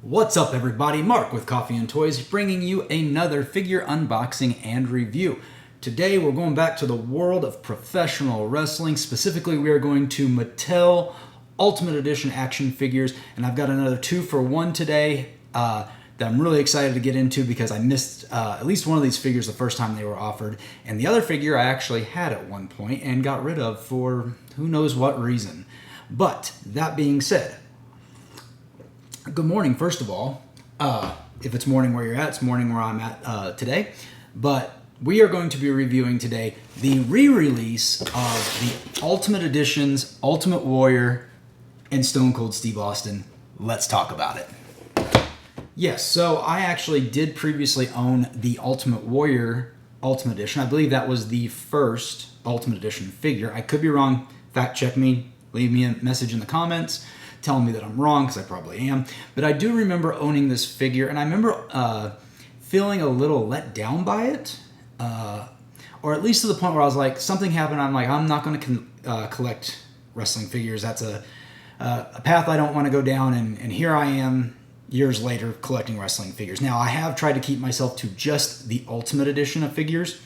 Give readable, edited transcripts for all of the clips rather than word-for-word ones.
What's up everybody, Mark with Coffee&Toys bringing you another figure unboxing and review. Today we're going back to the world of professional wrestling. Specifically we are going to Mattel Ultimate Edition action figures, and I've got another 2-for-1 today that I'm really excited to get into because I missed at least one of these figures the first time they were offered, and the other figure I actually had at one point and got rid of for who knows what reason. But that being said, good morning, first of all. If it's morning where you're at, it's morning where I'm at today. But we are going to be reviewing today the re-release of the Ultimate Editions, Ultimate Warrior, and Stone Cold Steve Austin. Let's talk about it. Yes, so I actually did previously own the Ultimate Warrior Ultimate Edition. I believe that was the first Ultimate Edition figure. I could be wrong. Fact check me. Leave me a message in the comments telling me that I'm wrong, because I probably am. But I do remember owning this figure, and I remember feeling a little let down by it, or at least to the point where I was like, something happened, I'm like, I'm not going to collect wrestling figures. That's a path I don't want to go down, and here I am years later collecting wrestling figures. Now, I have tried to keep myself to just the Ultimate Edition of figures,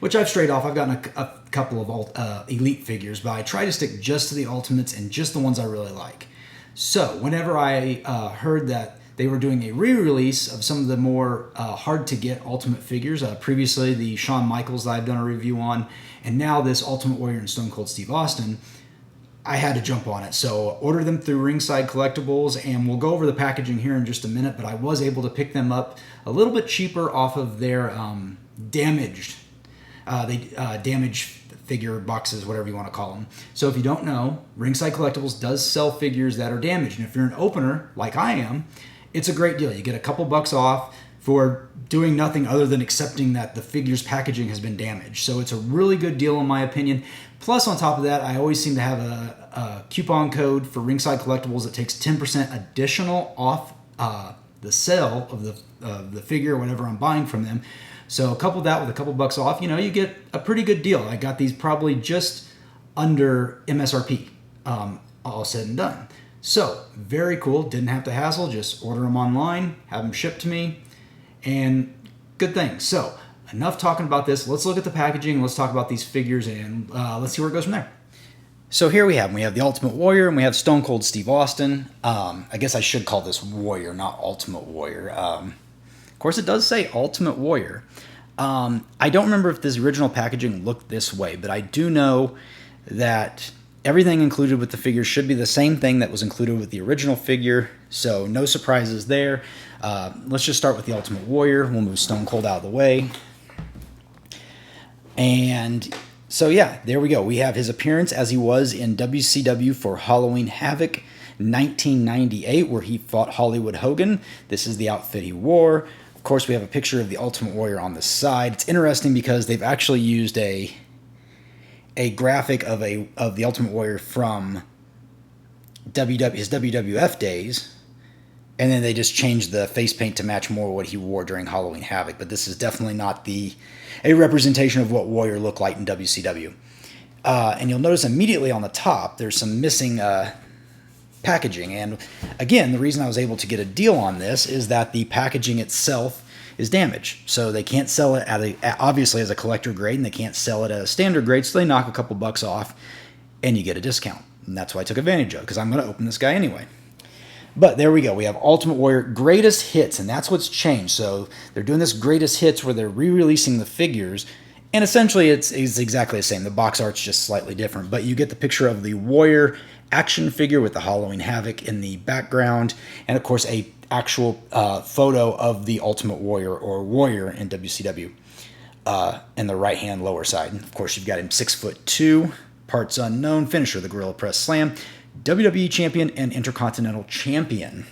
which I've strayed off. I've gotten a couple of Elite figures, but I try to stick just to the Ultimates and just the ones I really like. So whenever I heard that they were doing a re-release of some of the more hard-to-get Ultimate figures, previously the Shawn Michaels that I've done a review on, and now this Ultimate Warrior and Stone Cold Steve Austin, I had to jump on it. So order them through Ringside Collectibles, and we'll go over the packaging here in just a minute, but I was able to pick them up a little bit cheaper off of their damaged figure boxes, whatever you want to call them. So if you don't know, Ringside Collectibles does sell figures that are damaged, and if you're an opener like I am, it's a great deal. You get a couple bucks off for doing nothing other than accepting that the figure's packaging has been damaged. So it's a really good deal in my opinion. Plus, on top of that, I always seem to have a coupon code for Ringside Collectibles that takes 10% additional off the sale of the figure or whatever I'm buying from them. So couple that with a couple bucks off, you get a pretty good deal. I got these probably just under MSRP, all said and done. So very cool. Didn't have to hassle. Just order them online, have them shipped to me, and good thing. So enough talking about this. Let's look at the packaging. Let's talk about these figures, and let's see where it goes from there. So here we have the Ultimate Warrior, and we have Stone Cold Steve Austin. I guess I should call this Warrior, not Ultimate Warrior. Of course, it does say Ultimate Warrior. I don't remember if this original packaging looked this way, but I do know that everything included with the figure should be the same thing that was included with the original figure, so no surprises there. Let's just start with the Ultimate Warrior. We'll move Stone Cold out of the way. And so yeah, there we go. We have his appearance as he was in WCW for Halloween Havoc 1998, where he fought Hollywood Hogan. This is the outfit he wore. Of course, we have a picture of the Ultimate Warrior on the side. It's interesting because they've actually used a graphic of the Ultimate Warrior from his WWF days, and then they just changed the face paint to match more what he wore during Halloween Havoc. But this is definitely not a representation of what Warrior looked like in WCW. And you'll notice immediately on the top there's some missing packaging, and again, the reason I was able to get a deal on this is that the packaging itself is damaged, so they can't sell it obviously as a collector grade, and they can't sell it at a standard grade, so they knock a couple bucks off and you get a discount, and that's why I took advantage of it, because I'm going to open this guy anyway. But there we go. We have Ultimate Warrior Greatest Hits, and that's what's changed. So they're doing this Greatest Hits where they're re-releasing the figures, and essentially it's exactly the same. The box art's just slightly different, but you get the picture of the Warrior action figure with the Halloween Havoc in the background, and of course a actual photo of the Ultimate Warrior or Warrior in WCW in the right hand lower side. And of course you've got him 6'2", parts unknown, finisher the Gorilla Press Slam, WWE Champion and Intercontinental Champion.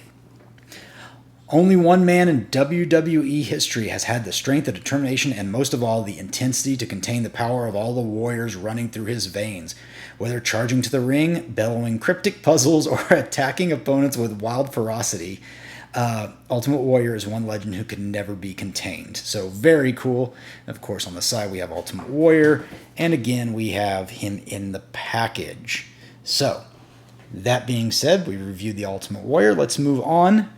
Only one man in WWE history has had the strength, the determination, and most of all, the intensity to contain the power of all the warriors running through his veins. Whether charging to the ring, bellowing cryptic puzzles, or attacking opponents with wild ferocity, Ultimate Warrior is one legend who can never be contained. So very cool. Of course, on the side, we have Ultimate Warrior, and again, we have him in the package. So That being said, we reviewed the Ultimate Warrior. Let's move on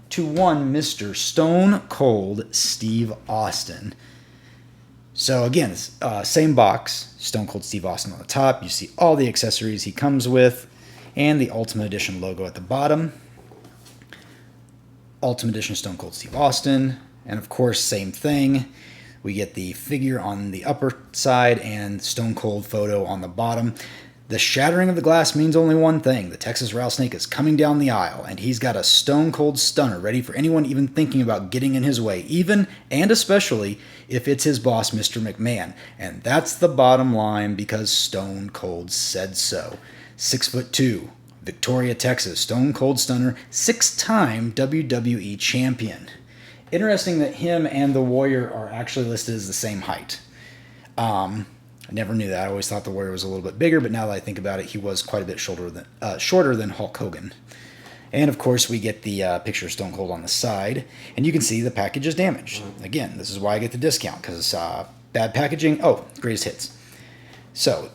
to one Mr. Stone Cold Steve Austin. So again, same box, Stone Cold Steve Austin on the top. You see all the accessories he comes with and the Ultimate Edition logo at the bottom. Ultimate Edition Stone Cold Steve Austin. And of course, same thing. We get the figure on the upper side and Stone Cold photo on the bottom. The shattering of the glass means only one thing. The Texas Rattlesnake is coming down the aisle, and he's got a Stone Cold Stunner ready for anyone even thinking about getting in his way, even and especially if it's his boss, Mr. McMahon. And that's the bottom line because Stone Cold said so. 6'2", Victoria, Texas, Stone Cold Stunner, 6-time WWE champion. Interesting that him and the Warrior are actually listed as the same height. I never knew that. I always thought the Warrior was a little bit bigger, but now that I think about it, he was quite a bit shorter than Hulk Hogan. And of course, we get the picture of Stone Cold on the side, and you can see the package is damaged. Again, this is why I get the discount, because bad packaging. Oh, greatest hits. So,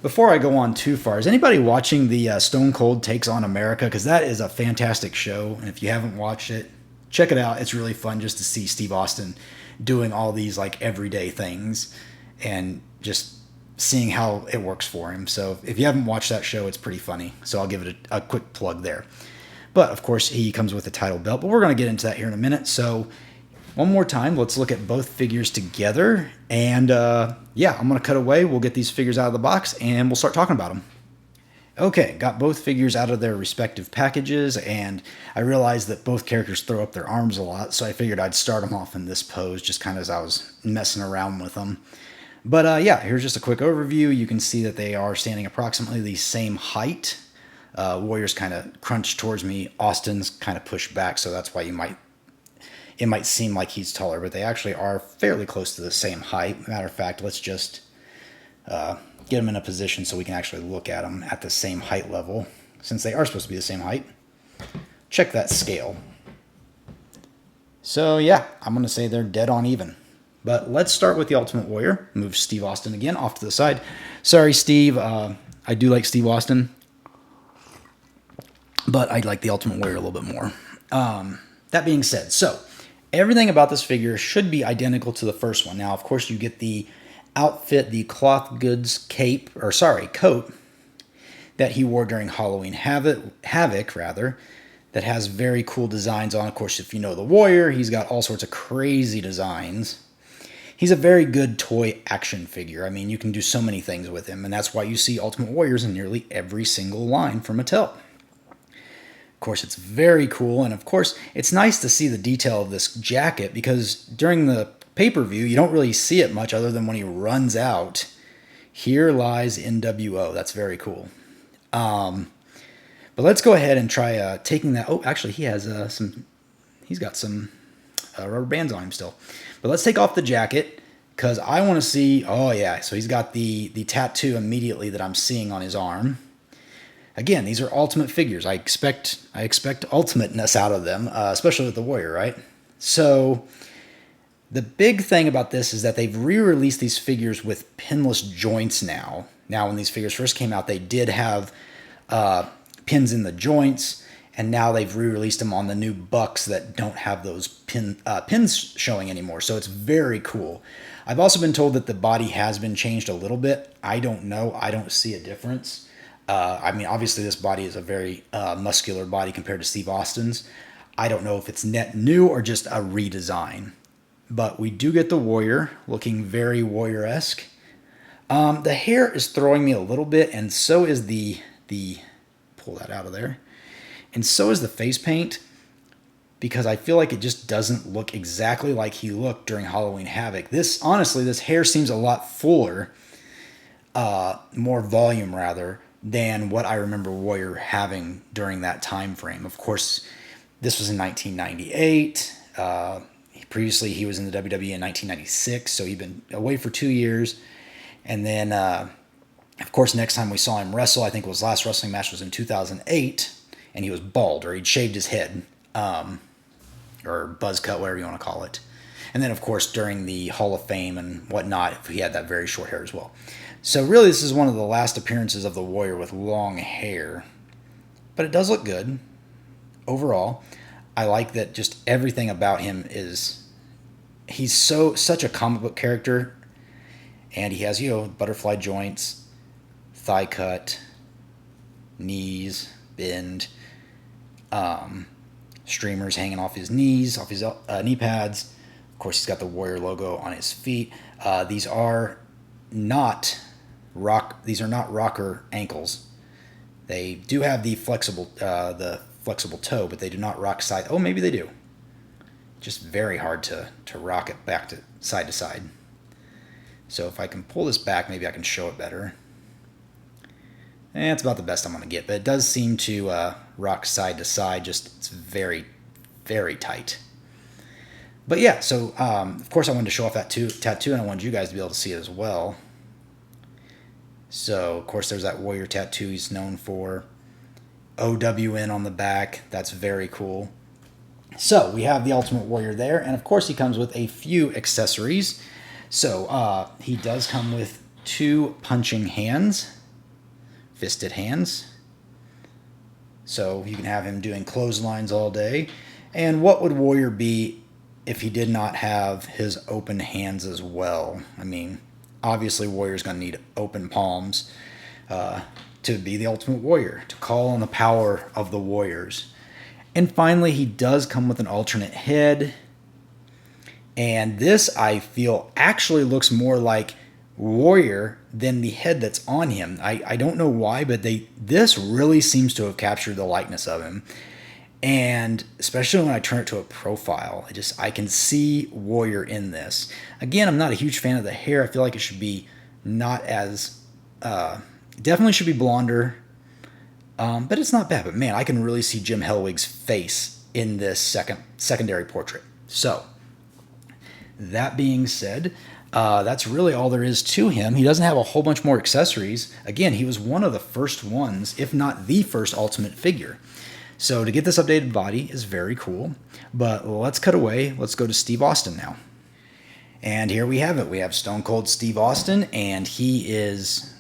before I go on too far, is anybody watching the Stone Cold Takes on America? Because that is a fantastic show, and if you haven't watched it, check it out. It's really fun just to see Steve Austin doing all these like everyday things and just seeing how it works for him. So if you haven't watched that show, it's pretty funny. So I'll give it a quick plug there. But of course, he comes with a title belt, but we're going to get into that here in a minute. So one more time, let's look at both figures together. And yeah, I'm going to cut away. We'll get these figures out of the box and we'll start talking about them. Okay, got both figures out of their respective packages, and I realized that both characters throw up their arms a lot, so I figured I'd start them off in this pose, just kind of as I was messing around with them. But yeah, here's just a quick overview. You can see that they are standing approximately the same height. Warrior's kind of crunched towards me. Austin's kind of pushed back, so that's why it might seem like he's taller, but they actually are fairly close to the same height. Matter of fact, let's just get them in a position so we can actually look at them at the same height level, since they are supposed to be the same height. Check that scale. So yeah, I'm going to say they're dead on even. But let's start with the Ultimate Warrior. Move Steve Austin again off to the side. Sorry, Steve. I do like Steve Austin, but I like the Ultimate Warrior a little bit more. That being said, so everything about this figure should be identical to the first one. Now, of course, you get the outfit, the cloth goods coat that he wore during Halloween Havoc, that has very cool designs on. Of course, if you know the Warrior, he's got all sorts of crazy designs. He's a very good toy action figure. I mean, you can do so many things with him, and that's why you see Ultimate Warriors in nearly every single line from Mattel. Of course, it's very cool, and of course, it's nice to see the detail of this jacket, because during the pay-per-view, you don't really see it much other than when he runs out. Here lies NWO. That's very cool. But let's go ahead and try taking that. Oh, actually, he has he's got some rubber bands on him still. But let's take off the jacket, because I want to see. Oh yeah, so he's got the tattoo immediately that I'm seeing on his arm. Again, these are ultimate figures. I expect ultimateness out of them, especially with the Warrior, right? So the big thing about this is that they've re-released these figures with pinless joints now. Now, when these figures first came out, they did have pins in the joints, and now they've re-released them on the new Bucks that don't have those pins showing anymore. So it's very cool. I've also been told that the body has been changed a little bit. I don't know. I don't see a difference. I mean, obviously, this body is a very muscular body compared to Steve Austin's. I don't know if it's net new or just a redesign. But we do get the Warrior looking very Warrior-esque. The hair is throwing me a little bit, and so is the pull that out of there. And so is the face paint, because I feel like it just doesn't look exactly like he looked during Halloween Havoc. Honestly, this hair seems a lot fuller, more volume rather, than what I remember Warrior having during that time frame. Of course, this was in 1998. Previously, he was in the WWE in 1996, so he'd been away for 2 years. And then, of course, next time we saw him wrestle, I think his last wrestling match was in 2008, and he was bald, or he'd shaved his head, or buzz cut, whatever you want to call it. And then, of course, during the Hall of Fame and whatnot, he had that very short hair as well. So really, this is one of the last appearances of the Warrior with long hair. but it does look good overall. I like that just everything about him he's such a comic book character, and he has, butterfly joints, thigh cut, knees, bend, streamers hanging off his knees, off his knee pads. Of course, he's got the Warrior logo on his feet. These are not rocker ankles. They do have the flexible toe, but they do not rock side. Oh, maybe they do. Just very hard to rock it back to side. So if I can pull this back, maybe I can show it better. It's about the best I'm going to get, but it does seem to rock side to side. Just it's very, very tight. But yeah, so of course I wanted to show off that tattoo, and I wanted you guys to be able to see it as well. So of course there's that Warrior tattoo he's known for. OWN on the back. That's very cool. So we have the Ultimate Warrior there, and of course he comes with a few accessories. So he does come with 2 punching hands. Fisted hands. So you can have him doing clotheslines all day. And what would Warrior be if he did not have his open hands as well? I mean, obviously Warrior's going to need open palms to be the Ultimate Warrior, to call on the power of the Warriors. And finally, he does come with an alternate head. And this, I feel, actually looks more like Warrior than the head that's on him. I don't know why, but this really seems to have captured the likeness of him. And especially when I turn it to a profile, I can see Warrior in this. Again, I'm not a huge fan of the hair. I feel like it should be not as definitely should be blonder, but it's not bad. But man, I can really see Jim Hellwig's face in this secondary portrait. So that being said, that's really all there is to him. He doesn't have a whole bunch more accessories. Again, he was one of the first ones, if not the first Ultimate figure. So to get this updated body is very cool. But let's cut away. Let's go to Steve Austin now. And here we have it. We have Stone Cold Steve Austin, and he is,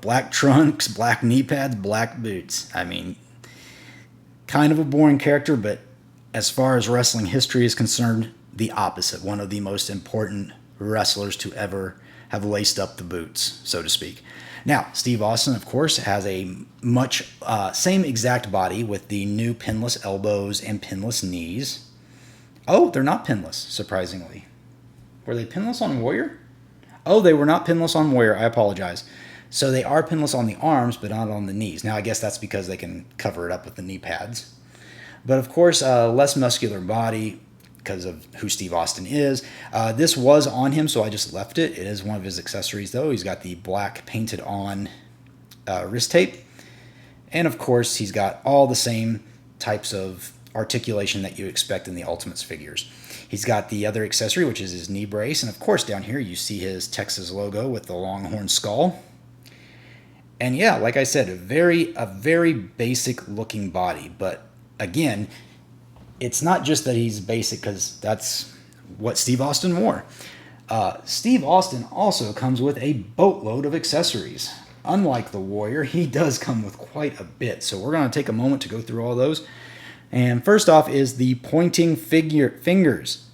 black trunks, black knee pads, black boots. I mean, kind of a boring character, but as far as wrestling history is concerned, the opposite. One of the most important wrestlers to ever have laced up the boots, so to speak. Now, Steve Austin, of course, has a much same exact body with the new pinless elbows and pinless knees. Oh, they're not pinless, surprisingly. Were they pinless on Warrior? Oh, they were not pinless on Warrior. I apologize. So they are pinless on the arms, but not on the knees. Now, I guess that's because they can cover it up with the knee pads. But, of course, less muscular body because of who Steve Austin is. This was on him, so I just left it. It is one of his accessories, though. He's got the black painted on wrist tape. And, of course, he's got all the same types of articulation that you expect in the Ultimates figures. He's got the other accessory, which is his knee brace. And, of course, down here you see his Texas logo with the Longhorn skull. And, yeah, like I said, a very basic-looking body. But, again, it's not just that he's basic because that's what Steve Austin wore. Steve Austin also comes with a boatload of accessories. Unlike the Warrior, he does come with quite a bit. So we're going to take a moment to go through all those. And first off is the pointing fingers.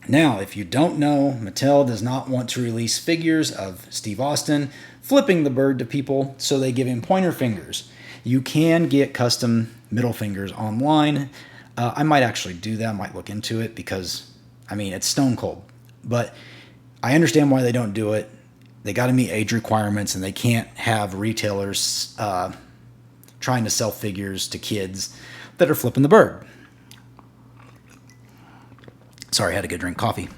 Now, if you don't know, Mattel does not want to release figures of Steve Austin flipping the bird to people, so they give him pointer fingers. You can get custom middle fingers online. I might actually do that. I might look into it because, it's Stone Cold. But I understand why they don't do it. They got to meet age requirements, and they can't have retailers trying to sell figures to kids that are flipping the bird. Sorry, I had a good drink of coffee.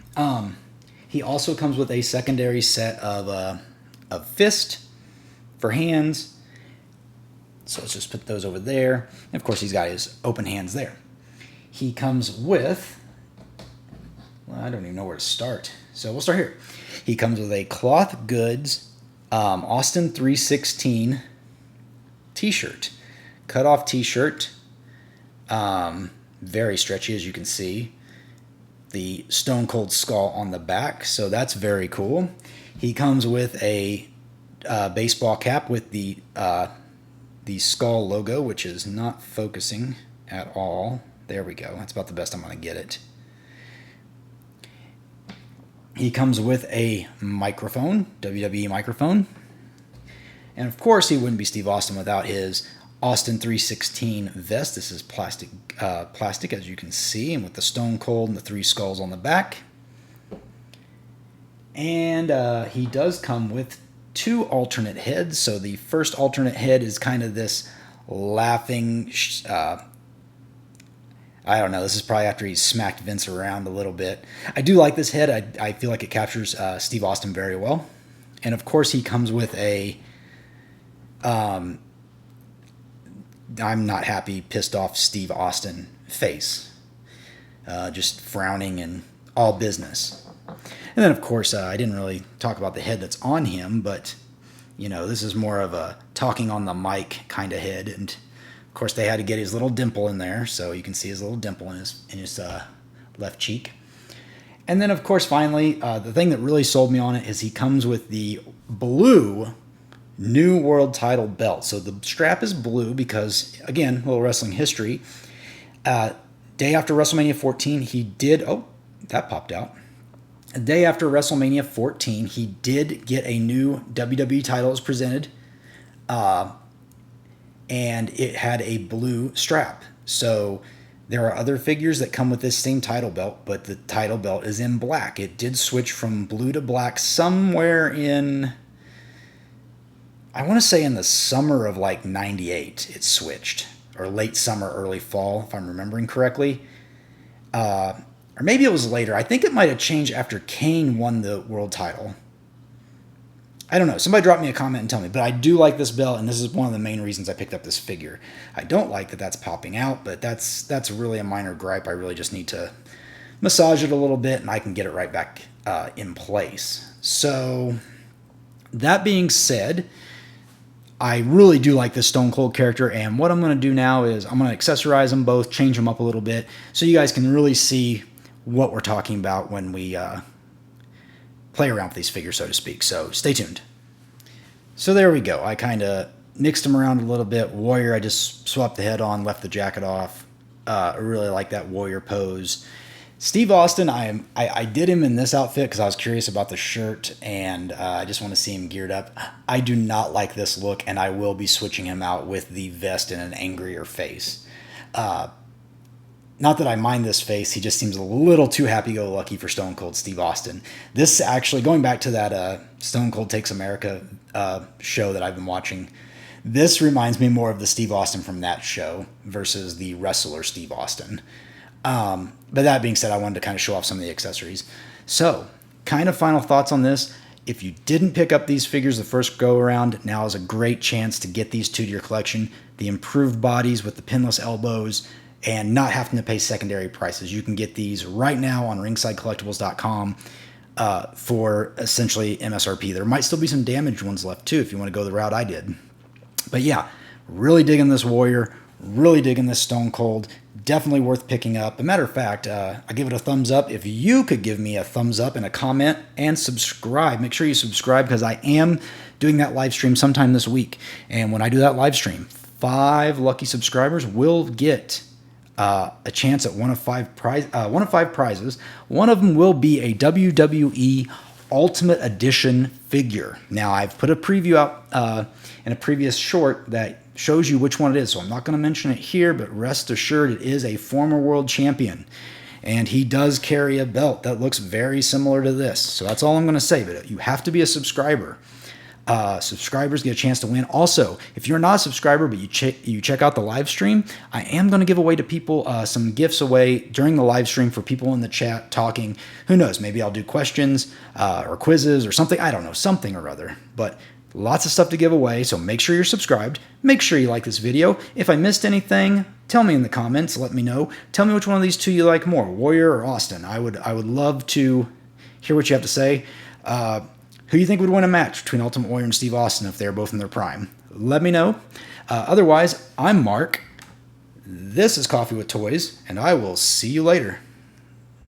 He also comes with a secondary set of fist for hands. So let's just put those over there. And of course, he's got his open hands there. He comes with, I don't even know where to start. So we'll start here. He comes with a Cloth Goods Austin 316 t-shirt. Cut off t-shirt. Very stretchy, as you can see. The Stone Cold skull on the back, so that's very cool. He comes with a baseball cap with the the skull logo, which is not focusing at all. There we go. That's about the best I'm going to get it. He comes with a microphone, WWE microphone. And of course, he wouldn't be Steve Austin without his Austin 316 vest. This is plastic, as you can see, and with the Stone Cold and the 3 skulls on the back. And he does come with 2 alternate heads. So the first alternate head is kind of this laughing, I don't know, this is probably after he's smacked Vince around a little bit. I do like this head. I feel like it captures Steve Austin very well. And of course he comes with a I'm not happy, pissed off Steve Austin face. Just frowning and all business. And then of course I didn't really talk about the head that's on him, but you know, this is more of a talking on the mic kind of head. And of course, they had to get his little dimple in there, so you can see his little dimple in his left cheek. And then, of course, finally, the thing that really sold me on it is he comes with the blue New World Title belt. So the strap is blue because, again, a little wrestling history. Day after WrestleMania 14, he did... Oh, that popped out. A day after WrestleMania 14, he did get a new WWE title as presented. And it had a blue strap. So there are other figures that come with this same title belt, but the title belt is in black. It did switch from blue to black somewhere in, I want to say in the summer of like 98 it switched, or late summer, early fall, if I'm remembering correctly. Or maybe it was later. I think it might have changed after Kane won the world title. I don't know. Somebody drop me a comment and tell me. But I do like this belt, and this is one of the main reasons I picked up this figure. I don't like that that's popping out, but that's really a minor gripe. I really just need to massage it a little bit, and I can get it right back in place. So that being said, I really do like this Stone Cold character, and what I'm going to do now is I'm going to accessorize them both, change them up a little bit, so you guys can really see what we're talking about when we play around with these figures, so to speak. So stay tuned. So there we go. I kind of mixed them around a little bit. Warrior, I just swapped the head on, left the jacket off. I really like that warrior pose. Steve Austin, I did him in this outfit because I was curious about the shirt, and I just want to see him geared up. I do not like this look, and I will be switching him out with the vest and an angrier face. Not that I mind this face, he just seems a little too happy-go-lucky for Stone Cold Steve Austin. This actually, going back to that Stone Cold Takes America show that I've been watching, this reminds me more of the Steve Austin from that show versus the wrestler Steve Austin. But that being said, I wanted to kind of show off some of the accessories. So, kind of final thoughts on this. If you didn't pick up these figures the first go-around, now is a great chance to get these 2 to your collection. The improved bodies with the pinless elbows, and not having to pay secondary prices. You can get these right now on ringsidecollectibles.com for essentially MSRP. There might still be some damaged ones left too if you want to go the route I did. But yeah, really digging this Warrior, really digging this Stone Cold. Definitely worth picking up. As a matter of fact, I give it a thumbs up. If you could give me a thumbs up and a comment and subscribe, make sure you subscribe because I am doing that live stream sometime this week. And when I do that live stream, 5 lucky subscribers will get a chance at one of 5 prizes. One of them will be a WWE Ultimate Edition figure. Now, I've put a preview out in a previous short that shows you which one it is, so I'm not going to mention it here, but rest assured it is a former world champion. And he does carry a belt that looks very similar to this. So that's all I'm going to say, but you have to be a subscriber. Subscribers get a chance to win. Also, if you're not a subscriber but you check out the live stream, I am going to give away to people some gifts away during the live stream for people in the chat talking. Who knows? Maybe I'll do questions or quizzes or something. I don't know, something or other. But lots of stuff to give away, so make sure you're subscribed. Make sure you like this video. If I missed anything, tell me in the comments. Let me know. Tell me which one of these 2 you like more, Warrior or Austin. I would love to hear what you have to say. Who do you think would win a match between Ultimate Warrior and Steve Austin if they're both in their prime? Let me know. Otherwise, I'm Mark. This is Coffee with Toys, and I will see you later.